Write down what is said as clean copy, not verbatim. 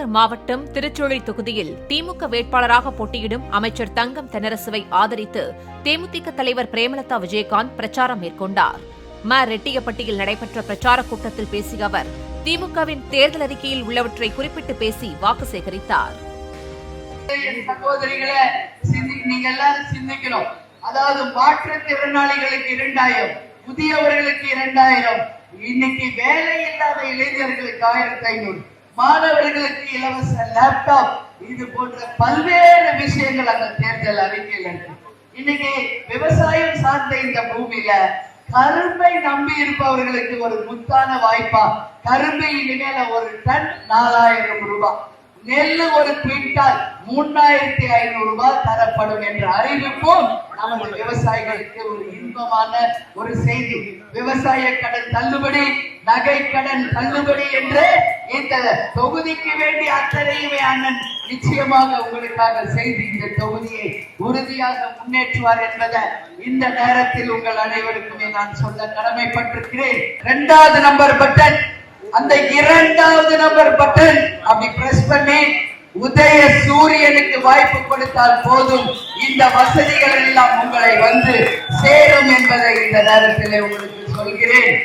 விருதுநகர் மாவட்டம் திருச்சுழி தொகுதியில் திமுக வேட்பாளராக போட்டியிடும் அமைச்சர் தங்கம் தென்னரசுவை ஆதரித்து தேமுதிக தலைவர் பிரேமலதா விஜயகாந்த் பிரச்சாரம் மேற்கொண்டார். ரெட்டியப்பட்டியில் நடைபெற்ற பிரச்சாரக் கூட்டத்தில் பேசிய அவர் திமுகவின் தேர்தல் அறிக்கையில் உள்ளவற்றை குறிப்பிட்டு பேசி வாக்கு சேகரித்தார். அதாவது மாற்றுத்திறனாளிகளுக்கு 2000, புதியவர்களுக்கு 2000, இன்னைக்கு வேலை இல்லாத இளைஞர்களுக்கு 1500, மாணவர்களுக்கு இலவச லேப்டாப், இது போன்ற பல்வேறு விஷயங்கள் அந்த தேர்தல் அறிக்கையில் இருக்கு. இன்னைக்கு விவசாயம் சார்ந்த இந்த பூமியில கரும்பை நம்பி இருப்பவர்களுக்கு ஒரு முத்தான வாய்ப்பா, கரும்பு இனிமேல ஒரு டன் 4000 ரூபாய், நெல்லு ஒரு குவிண்டால் 3500 ரூபாய் தரப்படும் என்ற அறிவிப்பும் நமது விவசாயிகளுக்கு ஒரு இன்பமான ஒரு செய்தி. விவசாய கடன் தள்ளுபடி, நகை கடன் தள்ளுபடி என்று இந்த தொகுதிக்கு வேண்டிய அத்தனையுமே அண்ணன் நிச்சயமாக உங்களுக்காக செய்து இந்த தொகுதியை உறுதியாக முன்னேற்றுவார் என்பதை இந்த நேரத்தில் உங்கள் அனைவருக்குமே நான் சொல்ல கடமைப்பட்டிருக்கிறேன். 2வது நம்பர் பட்டன், அந்த 2வது நம்பர் பட்டன் அப்படி பிரஸ் பண்ணி உதய சூரியனுக்கு வாய்ப்பு கொடுத்தால் போதும், இந்த வசதிகள் எல்லாம் உங்களை வந்து சேரும் என்பதை இந்த நேரத்தில் உங்களுக்கு சொல்கிறேன்.